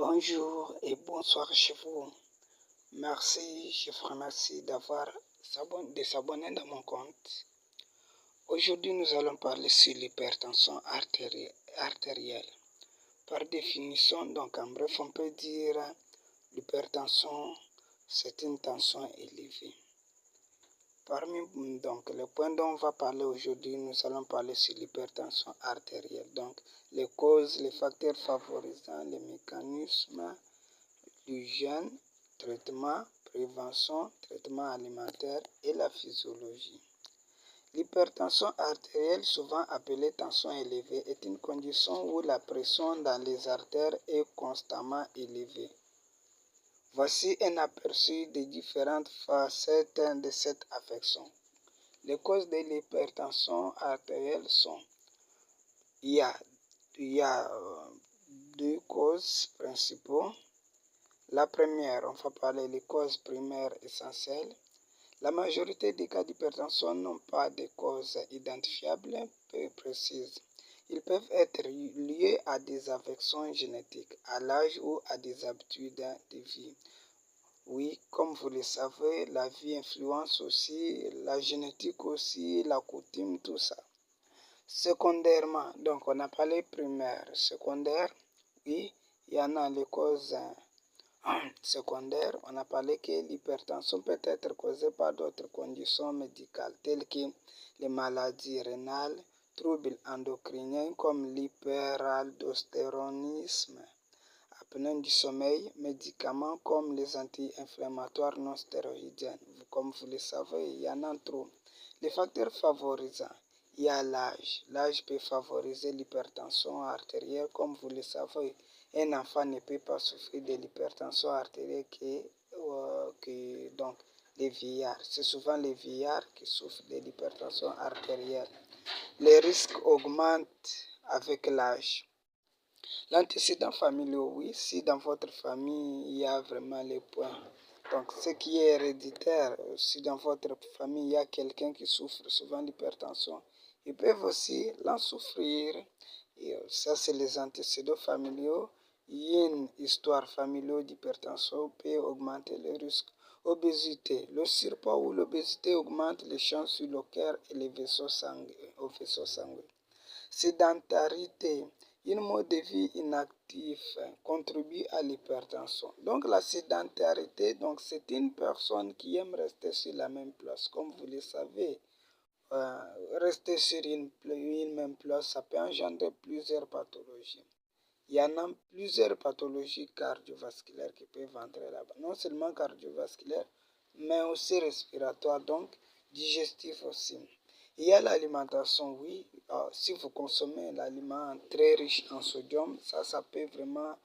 Bonjour et bonsoir chez vous. Merci, je vous remercie de s'abonner dans mon compte. Aujourd'hui, nous allons parler sur l'hypertension artérielle. Par définition, donc en bref, on peut dire l'hypertension, c'est une tension élevée. Parmi donc les points dont on va parler aujourd'hui, nous allons parler sur l'hypertension artérielle. Donc les causes, les facteurs favorisants, les mécanismes, l'hygiène, traitement, prévention, traitement alimentaire et la physiologie. L'hypertension artérielle, souvent appelée tension élevée, est une condition où la pression dans les artères est constamment élevée. Voici un aperçu des différentes facettes de cette affection. Les causes de l'hypertension artérielle sont, il y a deux causes principales. La première, on va parler des causes primaires essentielles. La majorité des cas d'hypertension n'ont pas de causes identifiables peu précises. Ils peuvent être liés à des affections génétiques, à l'âge ou à des habitudes de vie. Oui, comme vous le savez, la vie influence aussi, la génétique aussi, la coutume, tout ça. Secondairement, donc on a parlé primaire. Secondaire, oui, il y en a les causes secondaires. On a parlé que l'hypertension peut être causée par d'autres conditions médicales telles que les maladies rénales, troubles endocriniens comme l'hyperaldostéronisme, apnée du sommeil, médicaments comme les anti-inflammatoires non stéroïdiens. Comme vous le savez, il y en a trop. Les facteurs favorisants, il y a l'âge. L'âge peut favoriser l'hypertension artérielle. Comme vous le savez, un enfant ne peut pas souffrir de l'hypertension artérielle que donc les vieillards. C'est souvent les vieillards qui souffrent de l'hypertension artérielle. Les risques augmentent avec l'âge. L'antécédent familial, oui, si dans votre famille il y a vraiment les points. Donc ce qui est héréditaire, si dans votre famille il y a quelqu'un qui souffre souvent d'hypertension, ils peuvent aussi l'en souffrir. Et ça, c'est les antécédents familiaux. Une histoire familiale d'hypertension peut augmenter le risque. Obésité. Le surpoids ou l'obésité augmente les chances sur le cœur et les vaisseaux sanguins. Sédentarité. Un mode de vie inactif contribue à l'hypertension. Donc la sédentarité, donc c'est une personne qui aime rester sur la même place. Comme vous le savez, rester sur une même place, ça peut engendrer plusieurs pathologies. Il y en a plusieurs pathologies cardiovasculaires qui peuvent entrer là-bas. Non seulement cardiovasculaires, mais aussi respiratoires, donc digestifs aussi. Il y a l'alimentation, oui. Si vous consommez l'aliment très riche en sodium, ça peut vraiment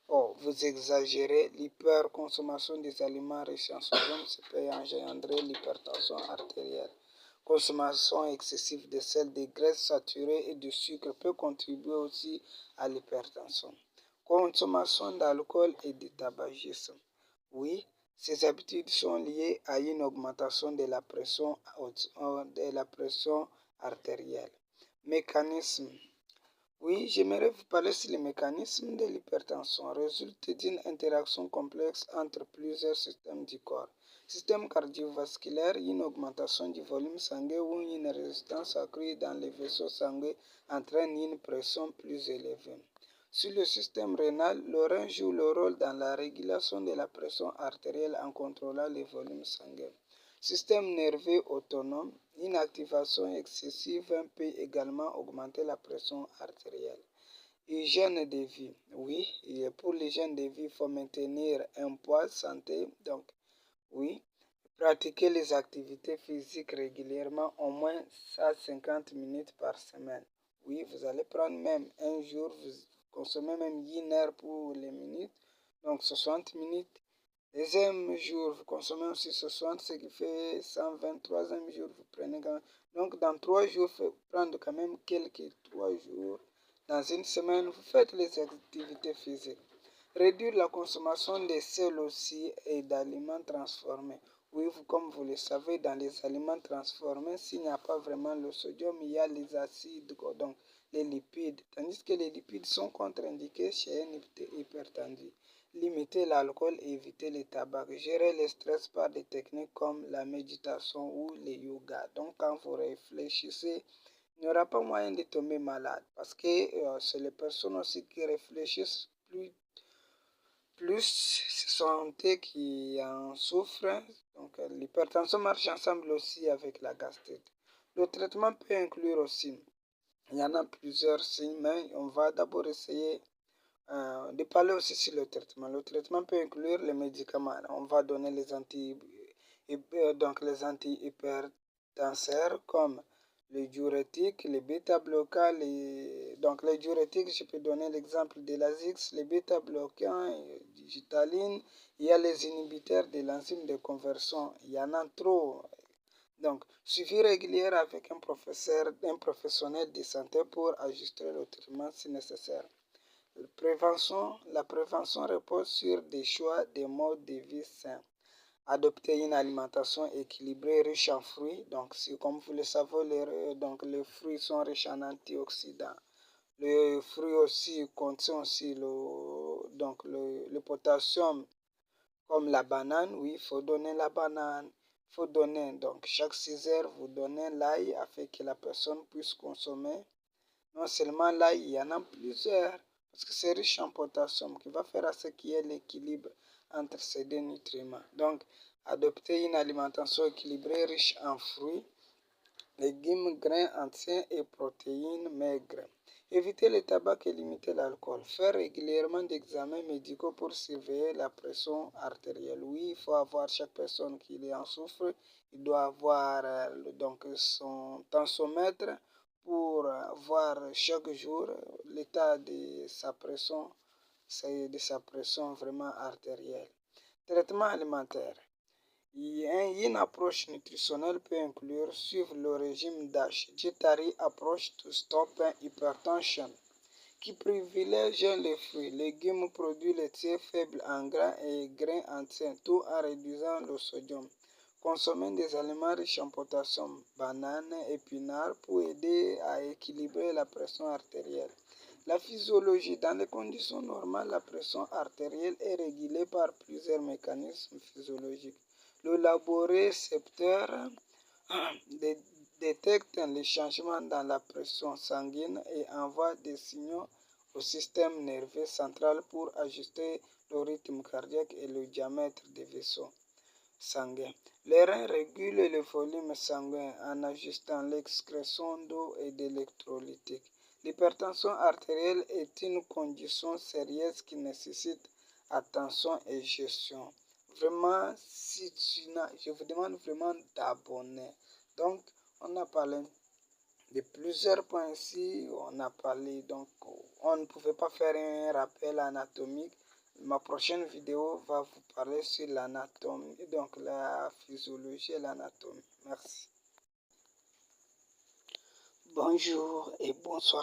vous exagérer. L'hyperconsommation des aliments riches en sodium, ça peut engendrer l'hypertension artérielle. Consommation excessive de sel, de graisses saturées et de sucre peut contribuer aussi à l'hypertension. Consommation d'alcool et de tabagisme. Oui, ces habitudes sont liées à une augmentation de la pression artérielle. Mécanisme. Oui, j'aimerais vous parler sur le mécanisme de l'hypertension. Résulte d'une interaction complexe entre plusieurs systèmes du corps. Système cardiovasculaire, une augmentation du volume sanguin ou une résistance accrue dans les vaisseaux sanguins entraîne une pression plus élevée. Sur le système rénal, le rein joue le rôle dans la régulation de la pression artérielle en contrôlant les volumes sanguins. Système nerveux autonome, une activation excessive peut également augmenter la pression artérielle. Hygiène de vie, oui, pour l'hygiène de vie, il faut maintenir un poids santé, donc oui, pratiquer les activités physiques régulièrement, au moins 150 minutes par semaine. Oui, vous allez prendre même un jour, vous consommez même 1 heure pour les minutes, donc 60 minutes. Deuxième jour, vous consommez aussi 60, ce qui fait 120. Troisième jour, vous prenez quand même. Donc, dans 3 jours, il faut prendre quand même quelques 3 jours. Dans une semaine, vous faites les activités physiques. Réduire la consommation de sel aussi et d'aliments transformés. Oui, comme vous le savez, dans les aliments transformés, s'il n'y a pas vraiment le sodium, il y a les acides, donc les lipides, tandis que les lipides sont contre-indiqués chez un hypertendu. Limiter l'alcool et éviter le tabac. Gérer le stress par des techniques comme la méditation ou le yoga. Donc quand vous réfléchissez, il n'y aura pas moyen de tomber malade parce que c'est les personnes aussi qui réfléchissent plus c'est santé qui en souffre. Donc l'hypertension marche ensemble aussi avec la gastrite. Le traitement peut inclure aussi, il y en a plusieurs signes, mais on va d'abord essayer de parler aussi sur le traitement. Le traitement peut inclure les médicaments. On va donner les antihypertenseurs comme les diurétiques, les bêta-bloquants. Donc les diurétiques, je peux donner l'exemple de l'Azix, les bêta-bloquants, digitaline. Il y a les inhibiteurs de l'enzyme de conversion. Il y en a trop. Donc, suivi régulier avec un professionnel de santé pour ajuster le traitement si nécessaire. La prévention repose sur des choix de modes de vie sains. Adopter une alimentation équilibrée, riche en fruits. Donc, comme vous le savez, les fruits sont riches en antioxydants. Les fruits aussi contiennent aussi le potassium, comme la banane. Oui, il faut donner la banane. Il faut donner, donc, chaque 6 heures, vous donnez l'ail afin que la personne puisse consommer. Non seulement l'ail, il y en a plusieurs. Parce que c'est riche en potassium qui va faire à ce qu'il y ait l'équilibre entre ces deux nutriments. Donc, adopter une alimentation équilibrée riche en fruits, légumes, grains entiers et protéines maigres. Éviter le tabac et limiter l'alcool. Faire régulièrement des examens médicaux pour surveiller la pression artérielle. Oui, il faut avoir chaque personne qui en souffre. Il doit avoir son tensiomètre pour voir chaque jour l'état de sa pression vraiment artérielle. Traitement alimentaire. Une approche nutritionnelle peut inclure suivre le régime DASH, Dietary Approach to Stop Hypertension, qui privilégie les fruits, légumes, produits laitiers faibles en gras et grains entiers, tout en réduisant le sodium. Consommer des aliments riches en potassium, bananes, épinards, pour aider à équilibrer la pression artérielle. La physiologie. Dans les conditions normales, la pression artérielle est régulée par plusieurs mécanismes physiologiques. Le laborécepteur détecte les changements dans la pression sanguine et envoie des signaux au système nerveux central pour ajuster le rythme cardiaque et le diamètre des vaisseaux sanguins. Les reins régulent le volume sanguin en ajustant l'excrétion d'eau et d'électrolytiques. L'hypertension artérielle est une condition sérieuse qui nécessite attention et gestion. Vraiment, je vous demande vraiment d'abonner. Donc, on a parlé de plusieurs points ici. On a parlé, donc, on ne pouvait pas faire un rappel anatomique. Ma prochaine vidéo va vous parler sur l'anatomie, donc la physiologie et l'anatomie. Merci. Bonjour et bonsoir.